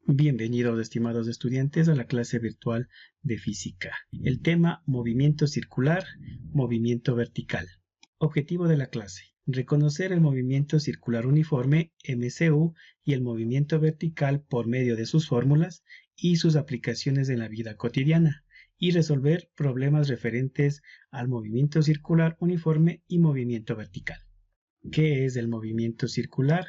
Bienvenidos, estimados estudiantes, a la clase virtual de física. El tema movimiento circular, movimiento vertical. Objetivo de la clase: reconocer el movimiento circular uniforme, MCU, y el movimiento vertical por medio de sus fórmulas y sus aplicaciones en la vida cotidiana, y resolver problemas referentes al movimiento circular uniforme y movimiento vertical. ¿Qué es el movimiento circular?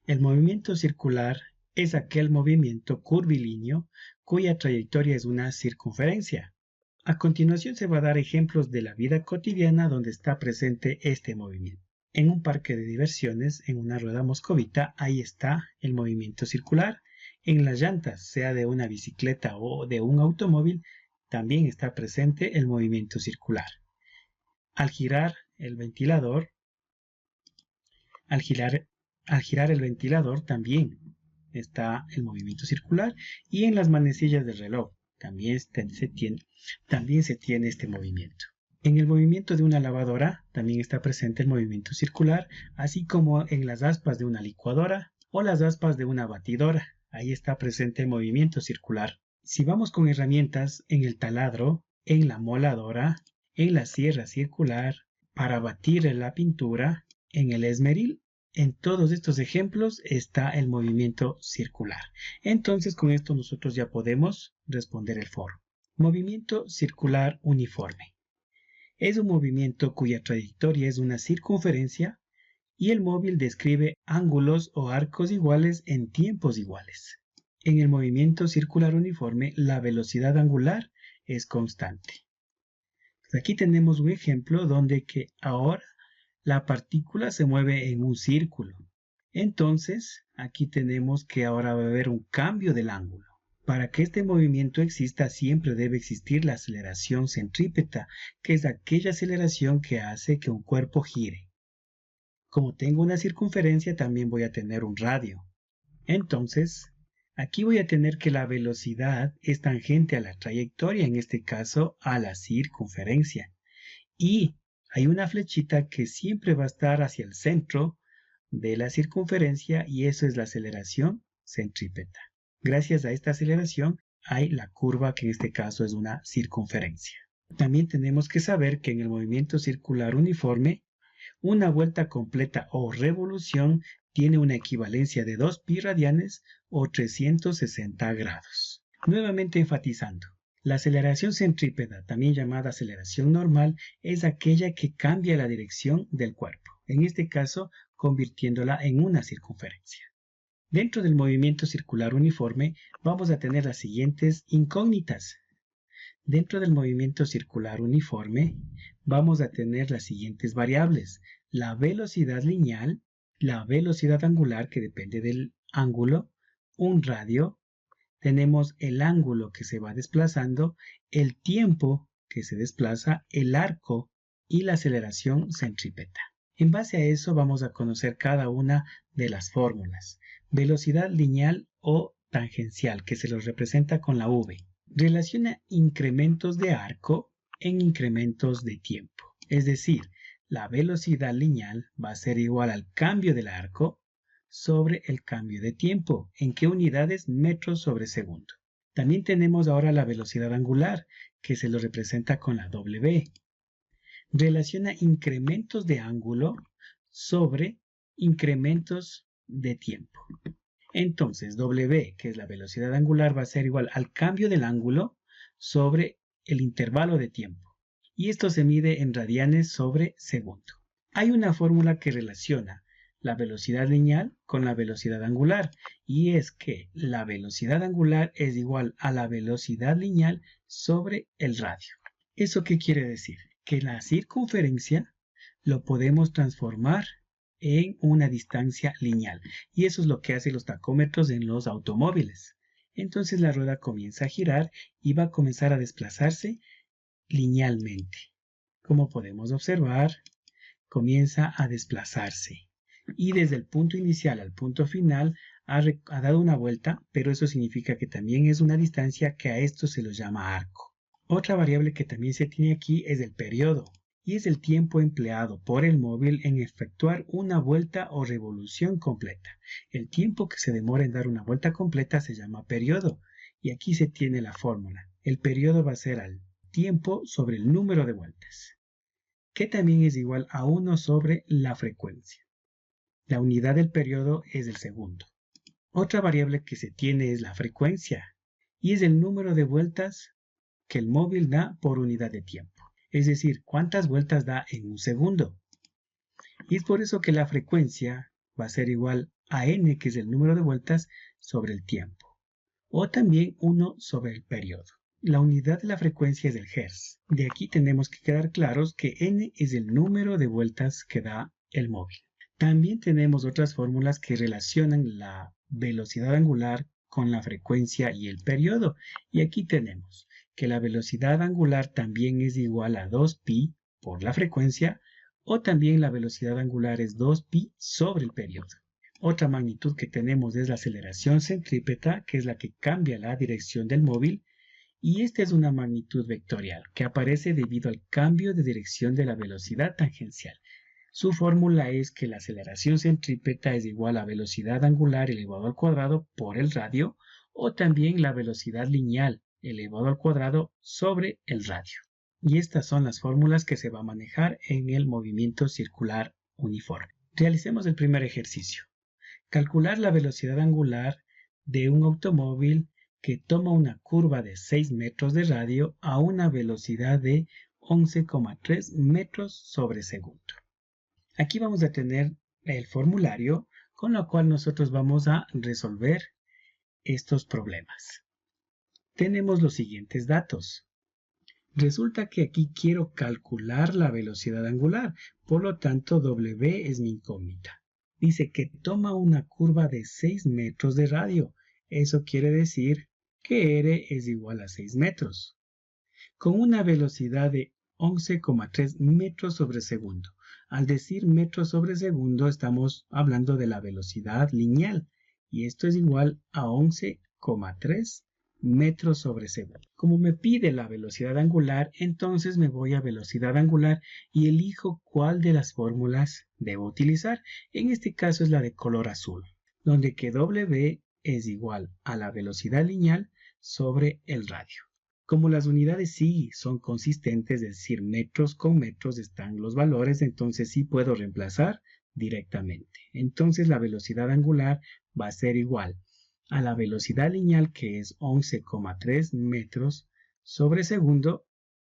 El movimiento circular es aquel movimiento curvilíneo cuya trayectoria es una circunferencia. A continuación se va a dar ejemplos de la vida cotidiana donde está presente este movimiento. En un parque de diversiones, en una rueda moscovita, ahí está el movimiento circular. En las llantas, sea de una bicicleta o de un automóvil, también está presente el movimiento circular. Al girar el ventilador, el ventilador también está el movimiento circular, y en las manecillas del reloj también se tiene este movimiento. En el movimiento de una lavadora también está presente el movimiento circular, así como en las aspas de una licuadora o las aspas de una batidora. Ahí está presente el movimiento circular. Si vamos con herramientas, en el taladro, en la moladora, en la sierra circular, para batir la pintura, en el esmeril, en todos estos ejemplos está el movimiento circular. Entonces, con esto nosotros ya podemos responder el foro. Movimiento circular uniforme. Es un movimiento cuya trayectoria es una circunferencia y el móvil describe ángulos o arcos iguales en tiempos iguales. En el movimiento circular uniforme, la velocidad angular es constante. Aquí tenemos un ejemplo donde que ahora la partícula se mueve en un círculo. Entonces, aquí tenemos que ahora va a haber un cambio del ángulo. Para que este movimiento exista, siempre debe existir la aceleración centrípeta, que es aquella aceleración que hace que un cuerpo gire. Como tengo una circunferencia, también voy a tener un radio. Entonces, aquí voy a tener que la velocidad es tangente a la trayectoria, en este caso a la circunferencia. Y hay una flechita que siempre va a estar hacia el centro de la circunferencia, y eso es la aceleración centrípeta. Gracias a esta aceleración hay la curva, que en este caso es una circunferencia. También tenemos que saber que en el movimiento circular uniforme, una vuelta completa o revolución tiene una equivalencia de 2pi radianes o 360 grados. Nuevamente enfatizando: la aceleración centrípeta, también llamada aceleración normal, es aquella que cambia la dirección del cuerpo, en este caso convirtiéndola en una circunferencia. Dentro del movimiento circular uniforme vamos a tener las siguientes incógnitas. Dentro del movimiento circular uniforme vamos a tener las siguientes variables: la velocidad lineal, la velocidad angular, que depende del ángulo, un radio, tenemos el ángulo que se va desplazando, el tiempo que se desplaza, el arco y la aceleración centrípeta. En base a eso vamos a conocer cada una de las fórmulas. Velocidad lineal o tangencial, que se los representa con la V. Relaciona incrementos de arco en incrementos de tiempo. Es decir, la velocidad lineal va a ser igual al cambio del arco sobre el cambio de tiempo. ¿En qué unidades? Metros sobre segundo. También tenemos ahora la velocidad angular, que se lo representa con la W. Relaciona incrementos de ángulo sobre incrementos de tiempo. Entonces, W, que es la velocidad angular, va a ser igual al cambio del ángulo sobre el intervalo de tiempo. Y esto se mide en radianes sobre segundo. Hay una fórmula que relaciona la velocidad lineal con la velocidad angular, y es que la velocidad angular es igual a la velocidad lineal sobre el radio. ¿Eso qué quiere decir? Que la circunferencia lo podemos transformar en una distancia lineal, y eso es lo que hacen los tacómetros en los automóviles. Entonces la rueda comienza a girar y va a comenzar a desplazarse linealmente. Como podemos observar, comienza a desplazarse, y desde el punto inicial al punto final ha dado una vuelta, pero eso significa que también es una distancia, que a esto se lo llama arco. Otra variable que también se tiene aquí es el periodo, y es el tiempo empleado por el móvil en efectuar una vuelta o revolución completa. El tiempo que se demora en dar una vuelta completa se llama periodo, y aquí se tiene la fórmula. El periodo va a ser al tiempo sobre el número de vueltas, que también es igual a 1 sobre la frecuencia. La unidad del periodo es el segundo. Otra variable que se tiene es la frecuencia, y es el número de vueltas que el móvil da por unidad de tiempo. Es decir, cuántas vueltas da en un segundo. Y es por eso que la frecuencia va a ser igual a n, que es el número de vueltas, sobre el tiempo. O también 1 sobre el periodo. La unidad de la frecuencia es el hertz. De aquí tenemos que quedar claros que n es el número de vueltas que da el móvil. También tenemos otras fórmulas que relacionan la velocidad angular con la frecuencia y el periodo. Y aquí tenemos que la velocidad angular también es igual a 2pi por la frecuencia, o también la velocidad angular es 2pi sobre el periodo. Otra magnitud que tenemos es la aceleración centrípeta, que es la que cambia la dirección del móvil, y esta es una magnitud vectorial que aparece debido al cambio de dirección de la velocidad tangencial. Su fórmula es que la aceleración centrípeta es igual a velocidad angular elevado al cuadrado por el radio, o también la velocidad lineal elevado al cuadrado sobre el radio. Y estas son las fórmulas que se va a manejar en el movimiento circular uniforme. Realicemos el primer ejercicio. Calcular la velocidad angular de un automóvil que toma una curva de 6 metros de radio a una velocidad de 11,3 metros sobre segundo. Aquí vamos a tener el formulario con lo cual nosotros vamos a resolver estos problemas. Tenemos los siguientes datos. Resulta que aquí quiero calcular la velocidad angular, por lo tanto W es mi incógnita. Dice que toma una curva de 6 metros de radio. Eso quiere decir que R es igual a 6 metros. Con una velocidad de 11,3 metros sobre segundo. Al decir metros sobre segundo estamos hablando de la velocidad lineal. Y esto es igual a 11,3 metros sobre segundo. Como me pide la velocidad angular, entonces me voy a velocidad angular y elijo cuál de las fórmulas debo utilizar. En este caso es la de color azul, donde que W es igual a la velocidad lineal sobre el radio. Como las unidades sí son consistentes, es decir, metros con metros están los valores, entonces sí puedo reemplazar directamente. Entonces la velocidad angular va a ser igual a la velocidad lineal, que es 11,3 metros sobre segundo,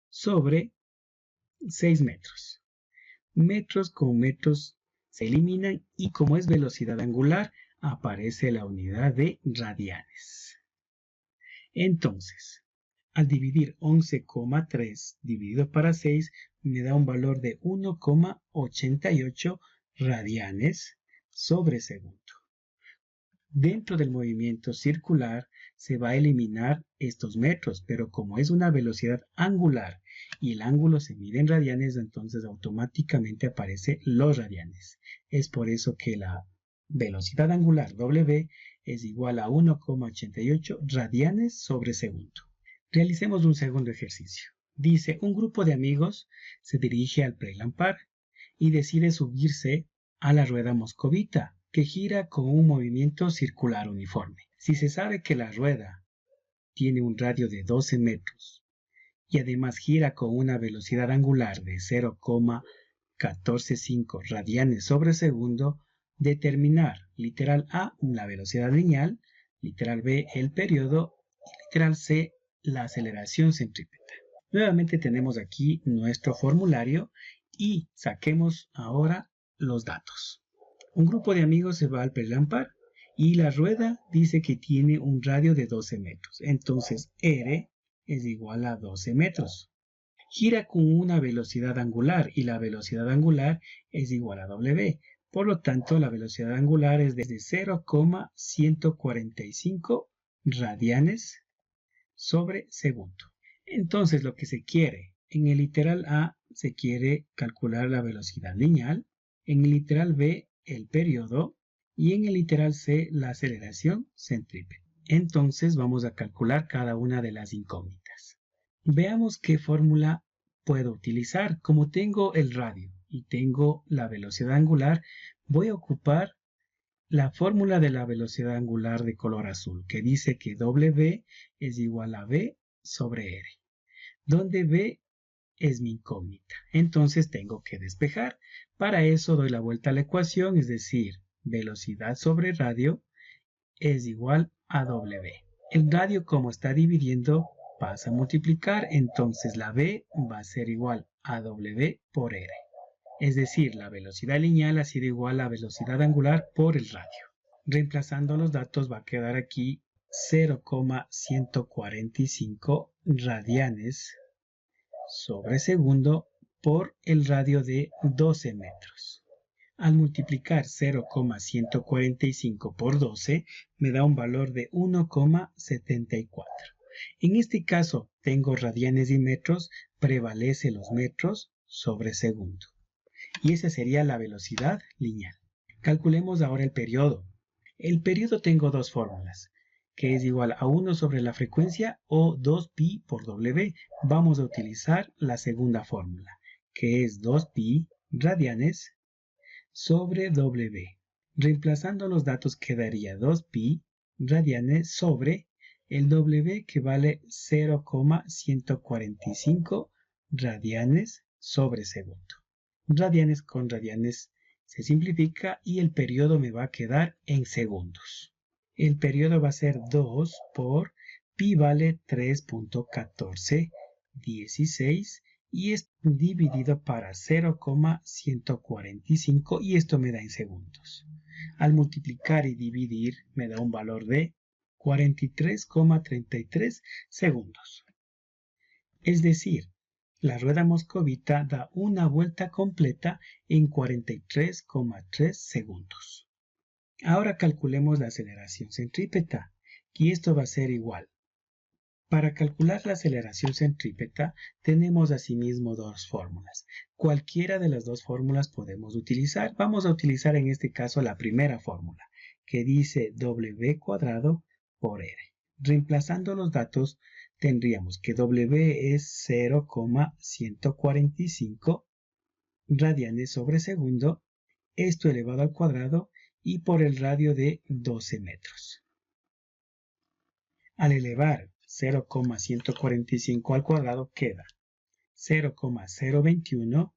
sobre 6 metros. Metros con metros se eliminan y como es velocidad angular, aparece la unidad de radianes. Entonces, al dividir 11,3 dividido para 6, me da un valor de 1,88 radianes sobre segundo. Dentro del movimiento circular se va a eliminar estos metros, pero como es una velocidad angular y el ángulo se mide en radianes, entonces automáticamente aparece los radianes. Es por eso que la velocidad angular W es igual a 1,88 radianes sobre segundo. Realicemos un segundo ejercicio. Dice, un grupo de amigos se dirige al Pregland Park y decide subirse a la rueda moscovita, que gira con un movimiento circular uniforme. Si se sabe que la rueda tiene un radio de 12 metros y además gira con una velocidad angular de 0,145 radianes sobre segundo, determinar literal A la velocidad lineal, literal B el periodo y literal C la aceleración centrípeta. Nuevamente tenemos aquí nuestro formulario y saquemos ahora los datos. Un grupo de amigos se va al Pregland Park y la rueda dice que tiene un radio de 12 metros. Entonces R es igual a 12 metros. Gira con una velocidad angular y la velocidad angular es igual a W. Por lo tanto, la velocidad angular es desde 0,145 radianes sobre segundo. Entonces, lo que se quiere, en el literal A se quiere calcular la velocidad lineal, en el literal B el periodo y en el literal C la aceleración centrípeta. Entonces vamos a calcular cada una de las incógnitas. Veamos qué fórmula puedo utilizar. Como tengo el radio y tengo la velocidad angular, voy a ocupar la fórmula de la velocidad angular de color azul, que dice que W es igual a V sobre R, donde V es mi incógnita. Entonces tengo que despejar. Para eso doy la vuelta a la ecuación, es decir, velocidad sobre radio es igual a W. El radio, como está dividiendo, pasa a multiplicar, entonces la V va a ser igual a W por R. Es decir, la velocidad lineal ha sido igual a la velocidad angular por el radio. Reemplazando los datos va a quedar aquí 0,145 radianes sobre segundo por el radio de 12 metros. Al multiplicar 0,145 por 12 me da un valor de 1,74. En este caso tengo radianes y metros, prevalece los metros sobre segundo. Y esa sería la velocidad lineal. Calculemos ahora el periodo. El periodo tengo dos fórmulas, que es igual a 1 sobre la frecuencia o 2pi por W. Vamos a utilizar la segunda fórmula, que es 2pi radianes sobre W. Reemplazando los datos quedaría 2pi radianes sobre el W, que vale 0,145 radianes sobre segundo. Radianes con radianes se simplifica y el periodo me va a quedar en segundos. El periodo va a ser 2 por pi vale 3.1416 y es dividido para 0,145 y esto me da en segundos. Al multiplicar y dividir me da un valor de 43,33 segundos. Es decir, la rueda moscovita da una vuelta completa en 43,3 segundos. Ahora calculemos la aceleración centrípeta, y esto va a ser igual. Para calcular la aceleración centrípeta tenemos asimismo dos fórmulas. Cualquiera de las dos fórmulas podemos utilizar. Vamos a utilizar en este caso la primera fórmula, que dice W cuadrado por R. Reemplazando los datos, tendríamos que W es 0,145 radianes sobre segundo, esto elevado al cuadrado y por el radio de 12 metros. Al elevar 0,145 al cuadrado queda 0,021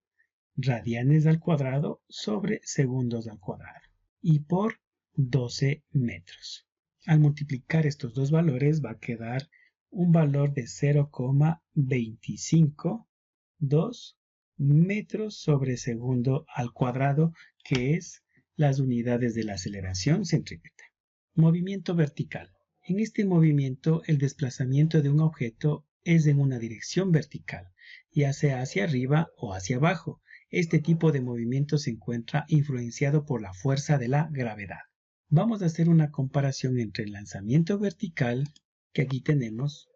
radianes al cuadrado sobre segundos al cuadrado y por 12 metros. Al multiplicar estos dos valores va a quedar un valor de 0,252 metros sobre segundo al cuadrado, que es las unidades de la aceleración centrípeta. Movimiento vertical. En este movimiento el desplazamiento de un objeto es en una dirección vertical, ya sea hacia arriba o hacia abajo. Este tipo de movimiento se encuentra influenciado por la fuerza de la gravedad. Vamos a hacer una comparación entre el lanzamiento vertical, que aquí tenemos,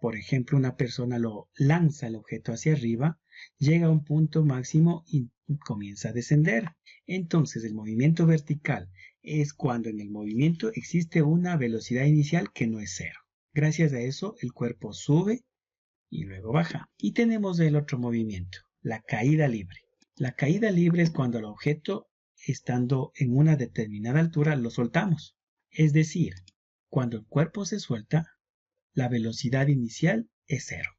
por ejemplo, una persona lo lanza el objeto hacia arriba, llega a un punto máximo y comienza a descender. Entonces el movimiento vertical es cuando en el movimiento existe una velocidad inicial que no es cero. Gracias a eso el cuerpo sube y luego baja. Y tenemos el otro movimiento, la caída libre. La caída libre es cuando el objeto, estando en una determinada altura, lo soltamos. Es decir, cuando el cuerpo se suelta, la velocidad inicial es cero.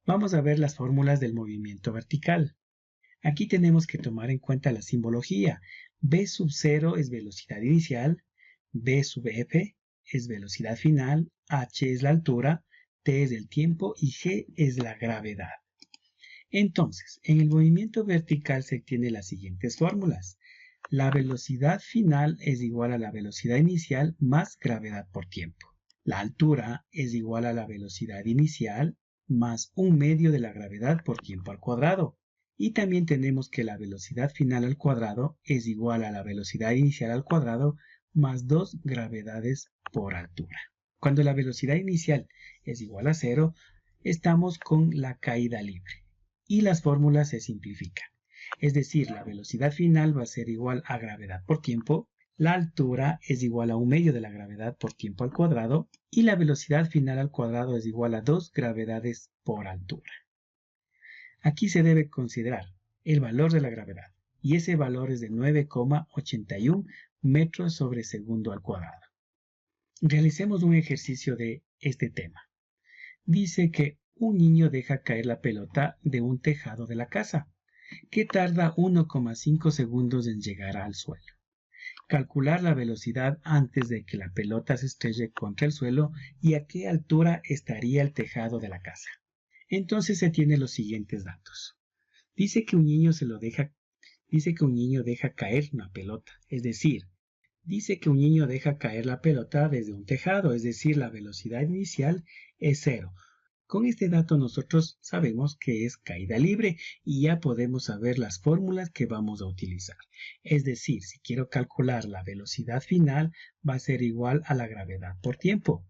Vamos a ver las fórmulas del movimiento vertical. Aquí tenemos que tomar en cuenta la simbología. V sub 0 es velocidad inicial, V sub f es velocidad final, h es la altura, t es el tiempo y g es la gravedad. Entonces, en el movimiento vertical se tienen las siguientes fórmulas. La velocidad final es igual a la velocidad inicial más gravedad por tiempo. La altura es igual a la velocidad inicial más un medio de la gravedad por tiempo al cuadrado. Y también tenemos que la velocidad final al cuadrado es igual a la velocidad inicial al cuadrado más 2 gravedades por altura. Cuando la velocidad inicial es igual a 0, estamos con la caída libre. Y las fórmulas se simplifican. Es decir, la velocidad final va a ser igual a gravedad por tiempo, la altura es igual a un medio de la gravedad por tiempo al cuadrado y la velocidad final al cuadrado es igual a 2 gravedades por altura. Aquí se debe considerar el valor de la gravedad, y ese valor es de 9,81 metros sobre segundo al cuadrado. Realicemos un ejercicio de este tema. Dice que un niño deja caer la pelota de un tejado de la casa, que tarda 1,5 segundos en llegar al suelo. Calcular la velocidad antes de que la pelota se estrelle contra el suelo y a qué altura estaría el tejado de la casa. Entonces se tienen los siguientes datos. Dice que un niño deja caer una pelota, es decir, dice que un niño deja caer la pelota desde un tejado, es decir, la velocidad inicial es 0. Con este dato nosotros sabemos que es caída libre y ya podemos saber las fórmulas que vamos a utilizar. Es decir, si quiero calcular la velocidad final, va a ser igual a la gravedad por tiempo.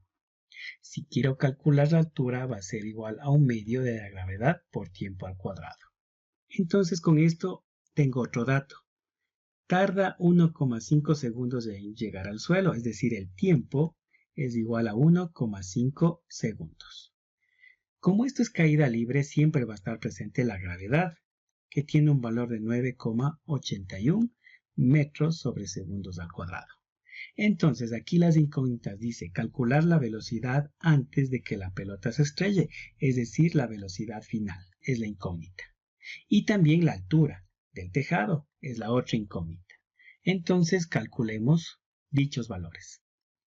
Si quiero calcular la altura, va a ser igual a 1/2 de la gravedad por tiempo al cuadrado. Entonces con esto tengo otro dato. Tarda 1,5 segundos en llegar al suelo, es decir, el tiempo es igual a 1,5 segundos. Como esto es caída libre, siempre va a estar presente la gravedad, que tiene un valor de 9,81 metros sobre segundos al cuadrado. Entonces aquí las incógnitas dice calcular la velocidad antes de que la pelota se estrelle, es decir, la velocidad final es la incógnita. Y también la altura del tejado es la otra incógnita. Entonces calculemos dichos valores.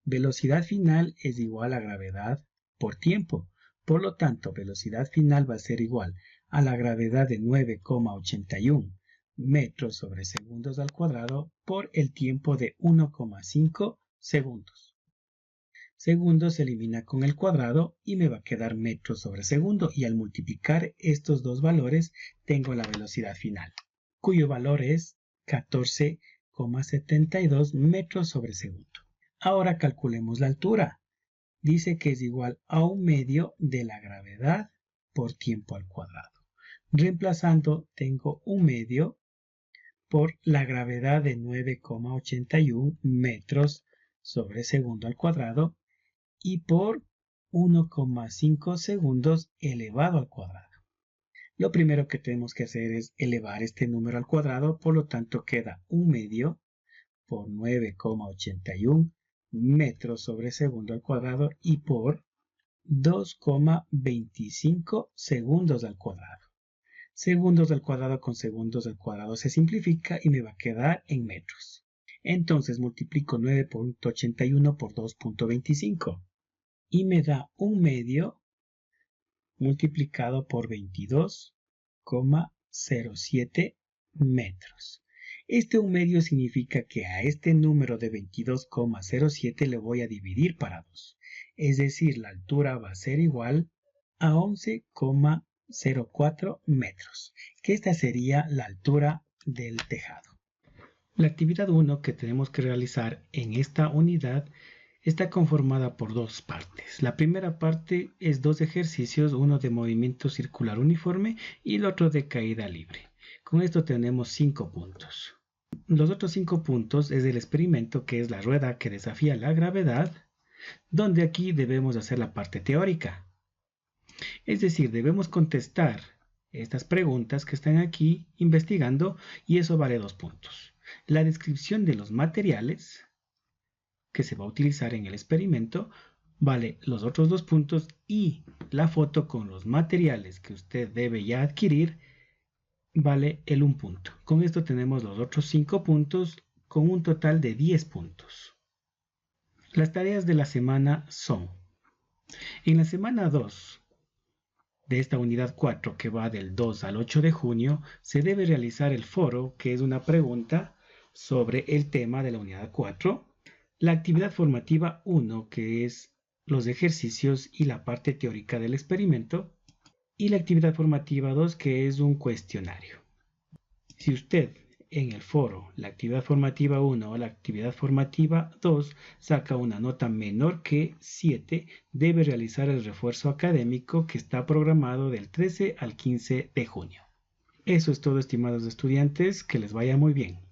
Velocidad final es igual a gravedad por tiempo. Por lo tanto, velocidad final va a ser igual a la gravedad de 9,81 metros sobre segundos al cuadrado por el tiempo de 1,5 segundos. Segundos se elimina con el cuadrado y me va a quedar metros sobre segundo, y al multiplicar estos dos valores tengo la velocidad final, cuyo valor es 14,72 metros sobre segundo. Ahora calculemos la altura. Dice que es igual a 1/2 de la gravedad por tiempo al cuadrado. Reemplazando, tengo 1/2 por la gravedad de 9,81 metros sobre segundo al cuadrado y por 1,5 segundos elevado al cuadrado. Lo primero que tenemos que hacer es elevar este número al cuadrado, por lo tanto queda 1/2 por 9,81 metros sobre segundo al cuadrado y por 2,25 segundos al cuadrado. Segundos al cuadrado con segundos al cuadrado se simplifica y me va a quedar en metros. Entonces multiplico 9,81 por 2,25 y me da 1/2 multiplicado por 22,07 metros. Este 1/2 significa que a este número de 22,07 le voy a dividir para 2. Es decir, la altura va a ser igual a 11,04 metros, que esta sería la altura del tejado. La actividad 1 que tenemos que realizar en esta unidad está conformada por dos partes. La primera parte es dos ejercicios, uno de movimiento circular uniforme y el otro de caída libre. Con esto tenemos 5 puntos. Los otros 5 puntos es el experimento, que es la rueda que desafía la gravedad, donde aquí debemos hacer la parte teórica. Es decir, debemos contestar estas preguntas que están aquí investigando, y eso vale 2 puntos. La descripción de los materiales que se va a utilizar en el experimento vale los otros 2 puntos, y la foto con los materiales que usted debe ya adquirir vale el 1 punto. Con esto tenemos los otros 5 puntos con un total de 10 puntos. Las tareas de la semana son: en la semana 2 de esta unidad 4, que va del 2 al 8 de junio, se debe realizar el foro, que es una pregunta sobre el tema de la unidad 4, la actividad formativa 1, que es los ejercicios y la parte teórica del experimento, y la actividad formativa 2, que es un cuestionario. Si usted en el foro, la actividad formativa 1 o la actividad formativa 2 saca una nota menor que 7, debe realizar el refuerzo académico, que está programado del 13 al 15 de junio. Eso es todo, estimados estudiantes, que les vaya muy bien.